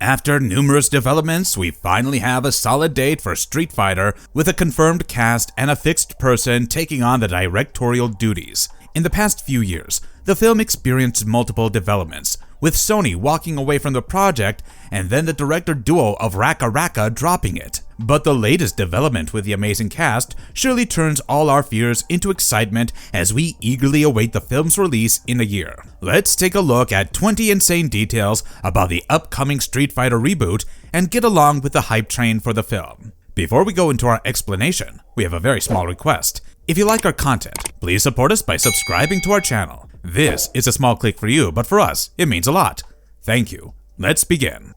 After numerous developments, we finally have a solid date for Street Fighter with a confirmed cast and a fixed person taking on the directorial duties. In the past few years, the film experienced multiple developments, with Sony walking away from the project and then the director duo of RackaRacka dropping it. But the latest development with the amazing cast surely turns all our fears into excitement as we eagerly await the film's release in a year. Let's take a look at 20 insane details about the upcoming Street Fighter reboot and get along with the hype train for the film. Before we go into our explanation, we have a very small request. If you like our content, please support us by subscribing to our channel. This is a small click for you, but for us, it means a lot. Thank you. Let's begin.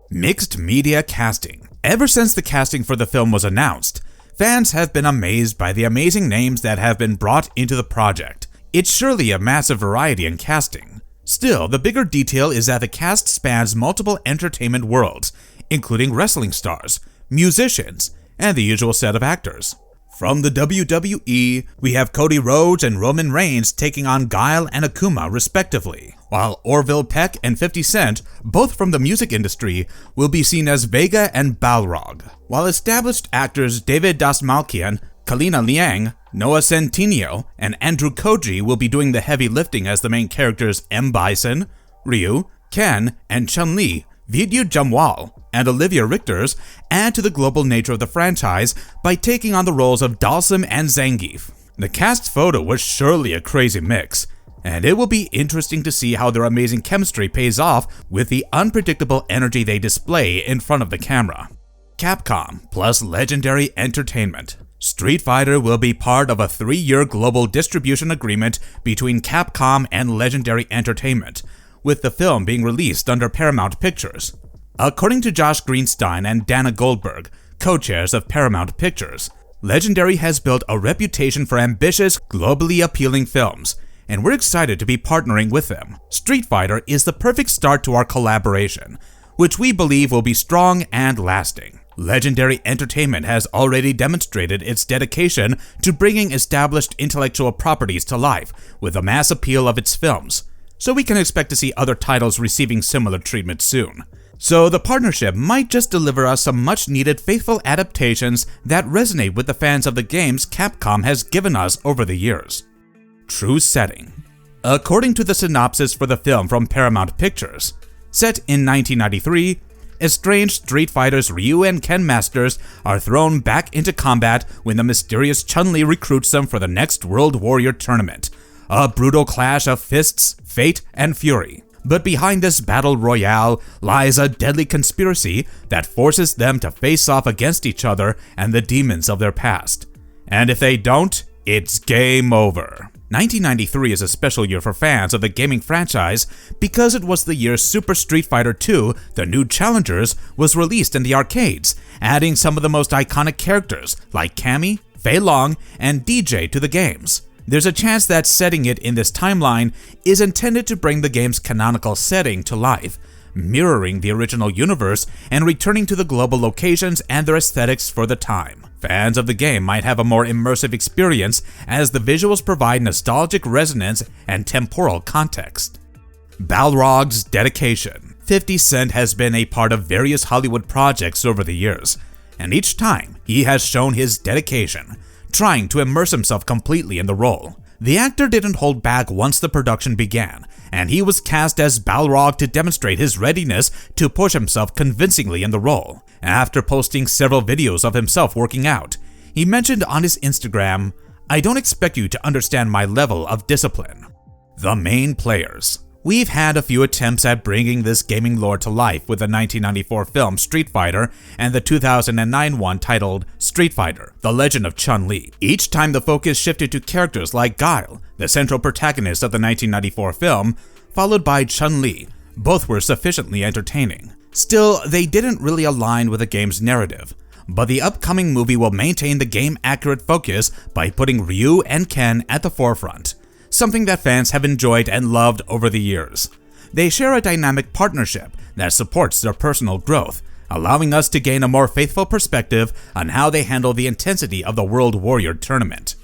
Mixed media casting. Ever since the casting for the film was announced, fans have been amazed by the amazing names that have been brought into the project. It's surely a massive variety in casting. Still, the bigger detail is that the cast spans multiple entertainment worlds, including wrestling stars, musicians, and the usual set of actors. From the WWE, we have Cody Rhodes and Roman Reigns taking on Guile and Akuma respectively, while Orville Peck and 50 Cent, both from the music industry, will be seen as Vega and Balrog, while established actors David Dastmalchian, Kalina Liang, Noah Centineo, and Andrew Koji will be doing the heavy lifting as the main characters M. Bison, Ryu, Ken, and Chun-Li. Vidya Jamwal and Olivia Richters add to the global nature of the franchise by taking on the roles of Dalsim and Zangief. The cast photo was surely a crazy mix, and it will be interesting to see how their amazing chemistry pays off with the unpredictable energy they display in front of the camera. Capcom plus Legendary Entertainment. Street Fighter will be part of a 3-year global distribution agreement between Capcom and Legendary Entertainment, with the film being released under Paramount Pictures. According to Josh Greenstein and Dana Goldberg, co-chairs of Paramount Pictures, Legendary has built a reputation for ambitious, globally appealing films, and we're excited to be partnering with them. Street Fighter is the perfect start to our collaboration, which we believe will be strong and lasting. Legendary Entertainment has already demonstrated its dedication to bringing established intellectual properties to life with the mass appeal of its films, so we can expect to see other titles receiving similar treatment soon. So the partnership might just deliver us some much-needed faithful adaptations that resonate with the fans of the games Capcom has given us over the years. True setting. According to the synopsis for the film from Paramount Pictures, set in 1993, estranged Street Fighters Ryu and Ken Masters are thrown back into combat when the mysterious Chun-Li recruits them for the next World Warrior tournament. A brutal clash of fists, fate, and fury. But behind this battle royale lies a deadly conspiracy that forces them to face off against each other and the demons of their past. And if they don't, it's game over. 1993 is a special year for fans of the gaming franchise because it was the year Super Street Fighter II, The New Challengers, was released in the arcades, adding some of the most iconic characters like Cammy, Fei Long, and DJ to the games. There's a chance that setting it in this timeline is intended to bring the game's canonical setting to life, mirroring the original universe and returning to the global locations and their aesthetics for the time. Fans of the game might have a more immersive experience as the visuals provide nostalgic resonance and temporal context. Balrog's dedication. 50 Cent has been a part of various Hollywood projects over the years, and each time he has shown his dedication, trying to immerse himself completely in the role. The actor didn't hold back once the production began, and he was cast as Balrog to demonstrate his readiness to push himself convincingly in the role. After posting several videos of himself working out, he mentioned on his Instagram, "I don't expect you to understand my level of discipline." The main players. We've had a few attempts at bringing this gaming lore to life with the 1994 film Street Fighter and the 2009 one titled Street Fighter: The Legend of Chun-Li. Each time the focus shifted to characters like Guile, the central protagonist of the 1994 film, followed by Chun-Li. Both were sufficiently entertaining. Still, they didn't really align with the game's narrative. But the upcoming movie will maintain the game-accurate focus by putting Ryu and Ken at the forefront, something that fans have enjoyed and loved over the years. They share a dynamic partnership that supports their personal growth, allowing us to gain a more faithful perspective on how they handle the intensity of the World Warrior tournament.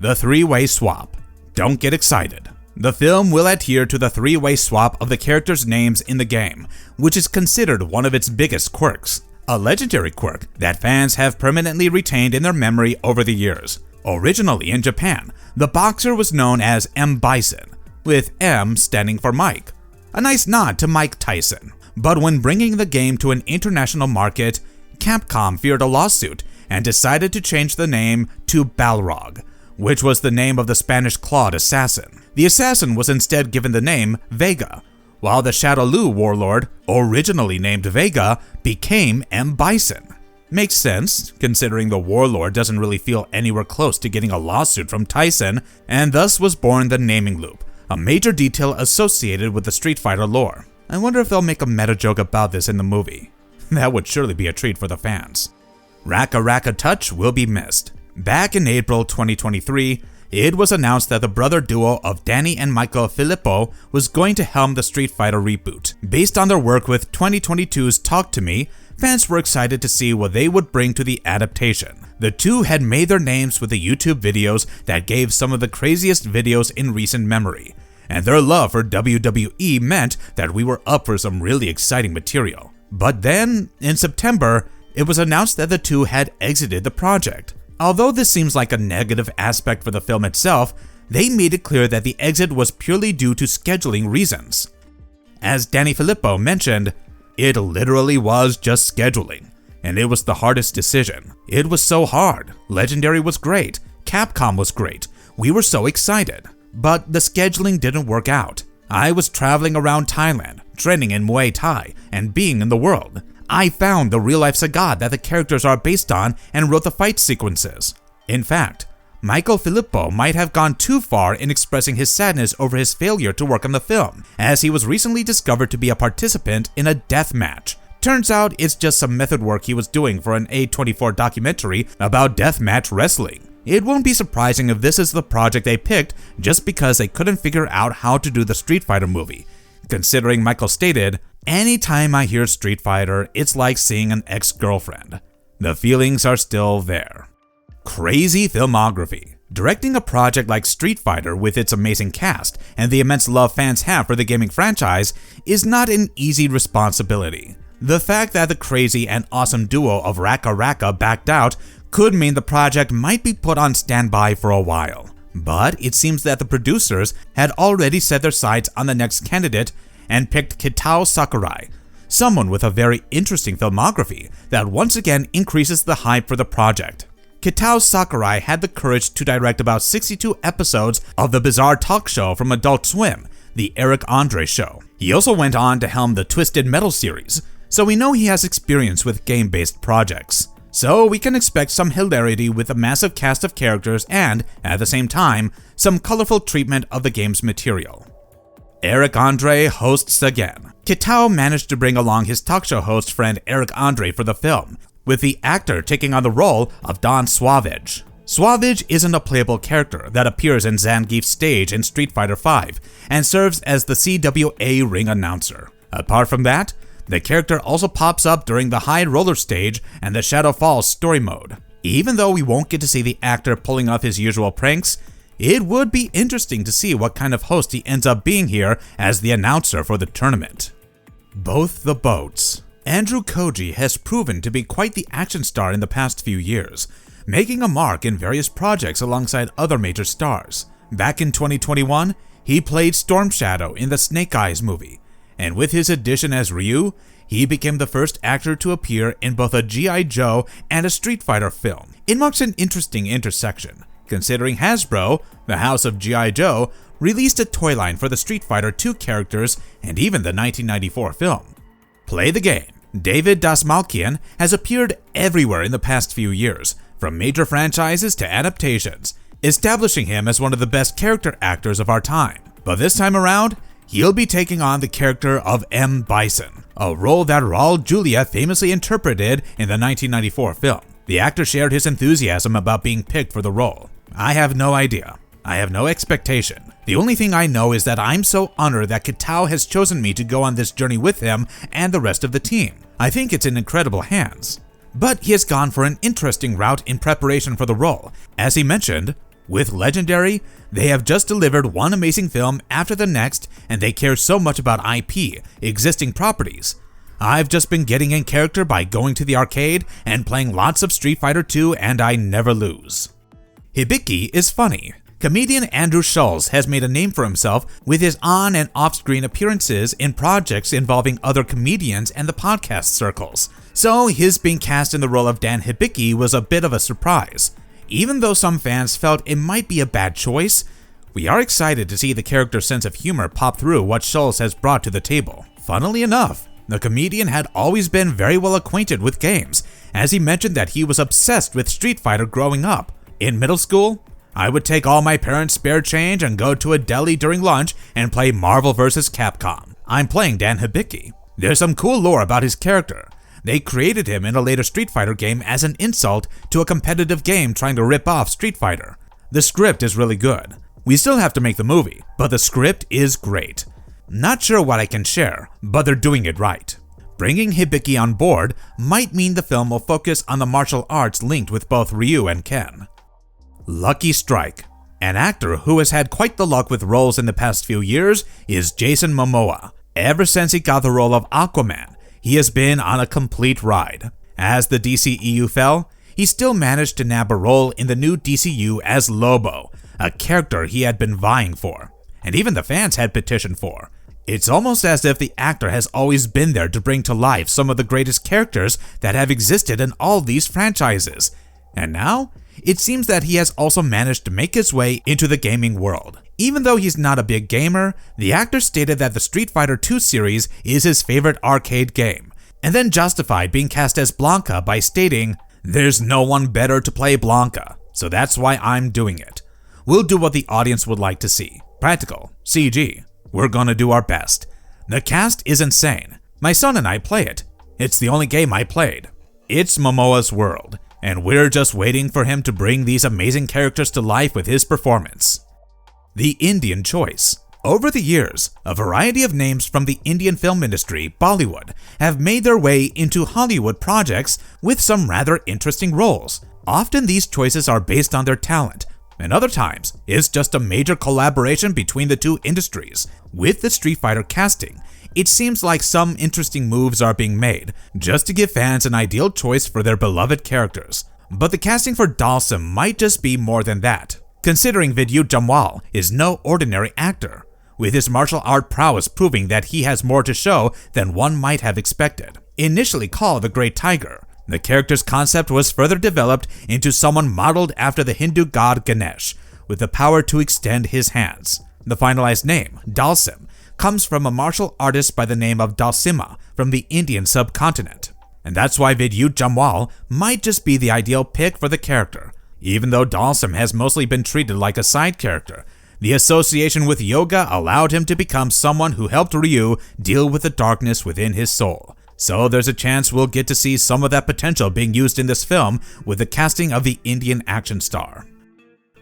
The three-way swap. Don't get excited. The film will adhere to the three-way swap of the characters' names in the game, which is considered one of its biggest quirks. A legendary quirk that fans have permanently retained in their memory over the years. Originally in Japan, the boxer was known as M. Bison, with M standing for Mike. A nice nod to Mike Tyson. But when bringing the game to an international market, Capcom feared a lawsuit and decided to change the name to Balrog, which was the name of the Spanish clawed assassin. The assassin was instead given the name Vega, while the Shadowloo warlord, originally named Vega, became M. Bison. Makes sense, considering the warlord doesn't really feel anywhere close to getting a lawsuit from Tyson, and thus was born the naming loop, a major detail associated with the Street Fighter lore. I wonder if they'll make a meta joke about this in the movie. That would surely be a treat for the fans. RackaRacka Touch will be missed. Back in April 2023, it was announced that the brother duo of Danny and Michael Filippo was going to helm the Street Fighter reboot. Based on their work with 2022's Talk to Me, fans were excited to see what they would bring to the adaptation. The two had made their names with the YouTube videos that gave some of the craziest videos in recent memory, and their love for WWE meant that we were up for some really exciting material. But then, in September, it was announced that the two had exited the project. Although this seems like a negative aspect for the film itself, they made it clear that the exit was purely due to scheduling reasons. As Danny Filippo mentioned, it literally was just scheduling, and it was the hardest decision. It was so hard. Legendary was great, Capcom was great, we were so excited. But the scheduling didn't work out. I was traveling around Thailand, training in Muay Thai, and being in the world. I found the real-life saga that the characters are based on and wrote the fight sequences. In fact, Michael Filippo might have gone too far in expressing his sadness over his failure to work on the film, as he was recently discovered to be a participant in a death match. Turns out it's just some method work he was doing for an A24 documentary about deathmatch wrestling. It won't be surprising if this is the project they picked just because they couldn't figure out how to do the Street Fighter movie, considering Michael stated, "Anytime I hear Street Fighter, it's like seeing an ex-girlfriend." The feelings are still there. Crazy filmography. Directing a project like Street Fighter with its amazing cast and the immense love fans have for the gaming franchise is not an easy responsibility. The fact that the crazy and awesome duo of RackaRacka backed out could mean the project might be put on standby for a while. But it seems that the producers had already set their sights on the next candidate and picked Kitao Sakurai, someone with a very interesting filmography that once again increases the hype for the project. Kitao Sakurai had the courage to direct about 62 episodes of the bizarre talk show from Adult Swim, The Eric Andre Show. He also went on to helm the Twisted Metal series, so we know he has experience with game-based projects. So we can expect some hilarity with a massive cast of characters and, at the same time, some colorful treatment of the game's material. Eric Andre hosts again. Kitao managed to bring along his talk show host friend Eric Andre for the film, with the actor taking on the role of Don Suavage. Suavage isn't a playable character that appears in Zangief's stage in Street Fighter V and serves as the CWA ring announcer. Apart from that, the character also pops up during the High Roller stage and the Shadow Falls story mode. Even though we won't get to see the actor pulling off his usual pranks, it would be interesting to see what kind of host he ends up being here as the announcer for the tournament. Both the boats. Andrew Koji has proven to be quite the action star in the past few years, making a mark in various projects alongside other major stars. Back in 2021, he played Storm Shadow in the Snake Eyes movie, and with his addition as Ryu, he became the first actor to appear in both a G.I. Joe and a Street Fighter film. It marks an interesting intersection, considering Hasbro, the house of G.I. Joe, released a toy line for the Street Fighter 2 characters and even the 1994 film. Play the game. David Dastmalchian has appeared everywhere in the past few years, from major franchises to adaptations, establishing him as one of the best character actors of our time. But this time around, he'll be taking on the character of M. Bison, a role that Raul Julia famously interpreted in the 1994 film. The actor shared his enthusiasm about being picked for the role. "I have no idea. I have no expectation. The only thing I know is that I'm so honored that Kitao has chosen me to go on this journey with him and the rest of the team. I think it's in incredible hands." But he has gone for an interesting route in preparation for the role. As he mentioned, With Legendary, they have just delivered one amazing film after the next, and they care so much about IP, existing properties. I've just been getting in character by going to the arcade and playing lots of Street Fighter 2, and I never lose. Hibiki is funny. Comedian Andrew Schulz has made a name for himself with his on- and off-screen appearances in projects involving other comedians and the podcast circles, so his being cast in the role of Dan Hibiki was a bit of a surprise. Even though some fans felt it might be a bad choice, we are excited to see the character's sense of humor pop through what Schulz has brought to the table. Funnily enough, the comedian had always been very well acquainted with games, as he mentioned that he was obsessed with Street Fighter growing up. In middle school, I would take all my parents' spare change and go to a deli during lunch and play Marvel vs. Capcom. I'm playing Dan Hibiki. There's some cool lore about his character. They created him in a later Street Fighter game as an insult to a competitive game trying to rip off Street Fighter. The script is really good. We still have to make the movie, but the script is great. Not sure what I can share, but they're doing it right. Bringing Hibiki on board might mean the film will focus on the martial arts linked with both Ryu and Ken. Lucky Strike. An actor who has had quite the luck with roles in the past few years is Jason Momoa. Ever since he got the role of Aquaman, he has been on a complete ride. As the DCEU fell, he still managed to nab a role in the new DCU as Lobo, a character he had been vying for, and even the fans had petitioned for. It's almost as if the actor has always been there to bring to life some of the greatest characters that have existed in all these franchises. And now, it seems that he has also managed to make his way into the gaming world. Even though he's not a big gamer, the actor stated that the Street Fighter 2 series is his favorite arcade game, and then justified being cast as Blanka by stating, "There's no one better to play Blanka, so that's why I'm doing it. We'll do what the audience would like to see. Practical, CG. We're gonna do our best." The cast is insane. My son and I play it. It's the only game I played. It's Momoa's world, and we're just waiting for him to bring these amazing characters to life with his performance. The Indian choice. Over the years, a variety of names from the Indian film industry, Bollywood, have made their way into Hollywood projects with some rather interesting roles. Often these choices are based on their talent, and other times it's just a major collaboration between the two industries. With the Street Fighter casting, it seems like some interesting moves are being made just to give fans an ideal choice for their beloved characters. But the casting for Dalsim might just be more than that, considering Vidyut Jamwal is no ordinary actor, with his martial art prowess proving that he has more to show than one might have expected. Initially called the Great Tiger, the character's concept was further developed into someone modeled after the Hindu god Ganesh, with the power to extend his hands. The finalized name, Dalsim, comes from a martial artist by the name of Dalsima from the Indian subcontinent. And that's why Vidyut Jamwal might just be the ideal pick for the character. Even though Dalsim has mostly been treated like a side character, the association with yoga allowed him to become someone who helped Ryu deal with the darkness within his soul. So there's a chance we'll get to see some of that potential being used in this film with the casting of the Indian action star.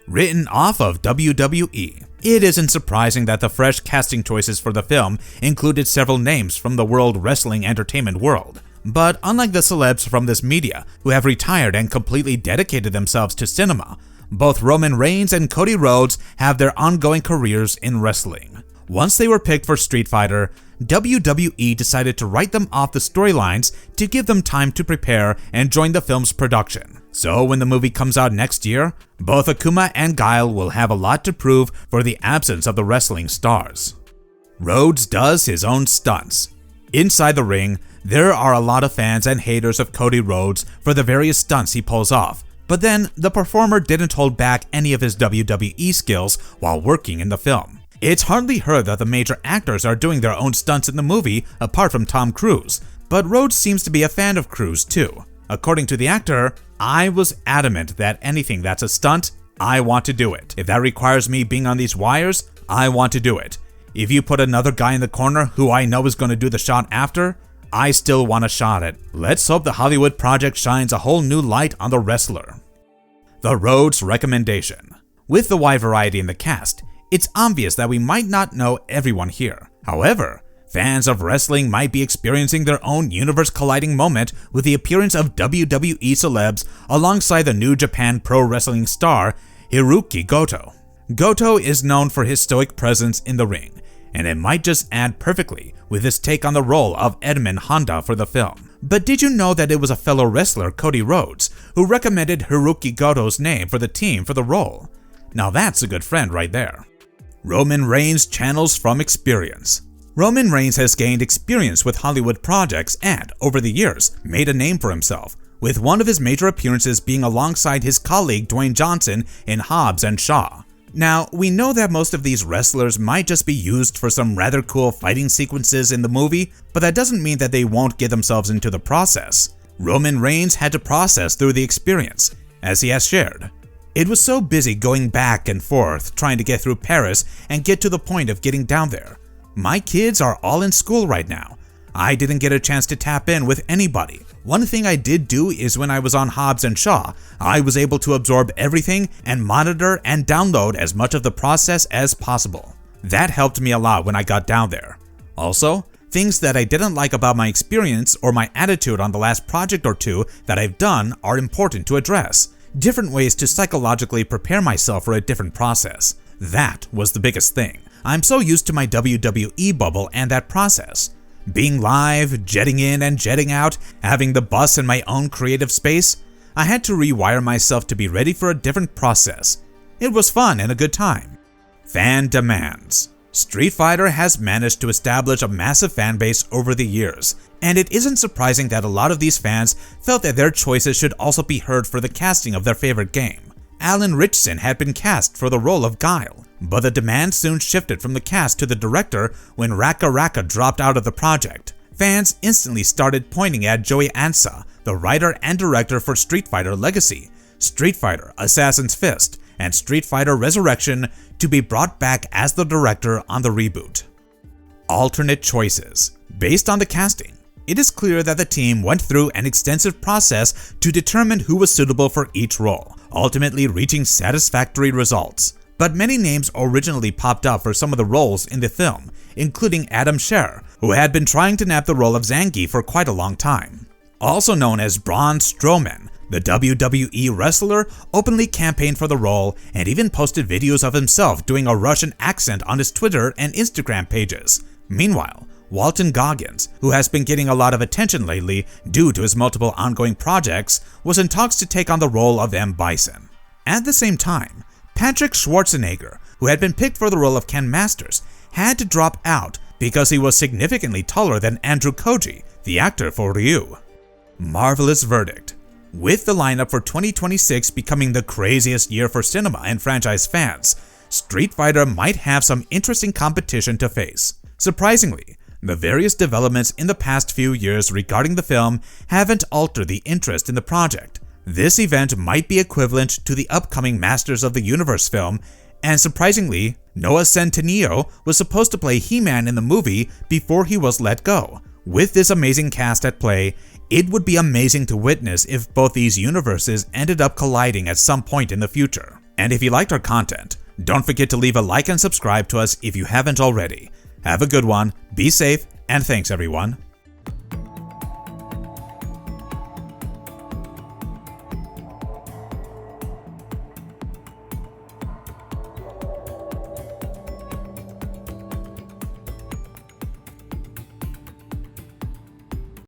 Written off of WWE. It isn't surprising that the fresh casting choices for the film included several names from the World Wrestling Entertainment world. But unlike the celebs from this media who have retired and completely dedicated themselves to cinema, both Roman Reigns and Cody Rhodes have their ongoing careers in wrestling. Once they were picked for Street Fighter, WWE decided to write them off the storylines to give them time to prepare and join the film's production. So when the movie comes out next year, both Akuma and Guile will have a lot to prove for the absence of the wrestling stars. Rhodes does his own stunts. Inside the ring, there are a lot of fans and haters of Cody Rhodes for the various stunts he pulls off, but then the performer didn't hold back any of his WWE skills while working in the film. It's hardly heard that the major actors are doing their own stunts in the movie apart from Tom Cruise, but Rhodes seems to be a fan of Cruise too. According to the actor, "I was adamant that anything that's a stunt, I want to do it. If that requires me being on these wires, I want to do it. If you put another guy in the corner who I know is going to do the shot after, I still want to shot it." Let's hope the Hollywood project shines a whole new light on the wrestler. The Rhodes recommendation. With the wide variety in the cast, it's obvious that we might not know everyone here. However, fans of wrestling might be experiencing their own universe-colliding moment with the appearance of WWE celebs alongside the New Japan Pro Wrestling star Hiroki Goto. Goto is known for his stoic presence in the ring, and it might just add perfectly with his take on the role of Edmund Honda for the film. But did you know that it was a fellow wrestler, Cody Rhodes, who recommended Hiroki Goto's name for the team for the role? Now that's a good friend right there. Roman Reigns channels from experience. Roman Reigns has gained experience with Hollywood projects and, over the years, made a name for himself, with one of his major appearances being alongside his colleague Dwayne Johnson in Hobbs and Shaw. Now, we know that most of these wrestlers might just be used for some rather cool fighting sequences in the movie, but that doesn't mean that they won't get themselves into the process. Roman Reigns had to process through the experience, as he has shared. It was so busy going back and forth trying to get through Paris and get to the point of getting down there. My kids are all in school right now. I didn't get a chance to tap in with anybody. One thing I did do is when I was on Hobbs and Shaw, I was able to absorb everything and monitor and download as much of the process as possible. That helped me a lot when I got down there. Also, things that I didn't like about my experience or my attitude on the last project or two that I've done are important to address. Different ways to psychologically prepare myself for a different process. That was the biggest thing. I'm so used to my WWE bubble and that process. Being live, jetting in and jetting out, having the bus in my own creative space, I had to rewire myself to be ready for a different process. It was fun and a good time. Fan demands. Street Fighter has managed to establish a massive fan base over the years, and it isn't surprising that a lot of these fans felt that their choices should also be heard for the casting of their favorite game. Alan Ritchson had been cast for the role of Guile, but the demand soon shifted from the cast to the director when RackaRacka dropped out of the project. Fans instantly started pointing at Joey Ansa, the writer and director for Street Fighter Legacy, Street Fighter Assassin's Fist, and Street Fighter Resurrection to be brought back as the director on the reboot. Alternate choices. Based on the casting, it is clear that the team went through an extensive process to determine who was suitable for each role, ultimately reaching satisfactory results. But many names originally popped up for some of the roles in the film, including Adam Scherr, who had been trying to nab the role of Zangief for quite a long time. Also known as Braun Strowman, the WWE wrestler openly campaigned for the role and even posted videos of himself doing a Russian accent on his Twitter and Instagram pages. Meanwhile, Walton Goggins, who has been getting a lot of attention lately due to his multiple ongoing projects, was in talks to take on the role of M. Bison. At the same time, Patrick Schwarzenegger, who had been picked for the role of Ken Masters, had to drop out because he was significantly taller than Andrew Koji, the actor for Ryu. Marvelous verdict. With the lineup for 2026 becoming the craziest year for cinema and franchise fans, Street Fighter might have some interesting competition to face. Surprisingly, the various developments in the past few years regarding the film haven't altered the interest in the project. This event might be equivalent to the upcoming Masters of the Universe film, and surprisingly, Noah Centineo was supposed to play He-Man in the movie before he was let go. With this amazing cast at play, it would be amazing to witness if both these universes ended up colliding at some point in the future. And if you liked our content, don't forget to leave a like and subscribe to us if you haven't already. Have a good one, be safe, and thanks everyone.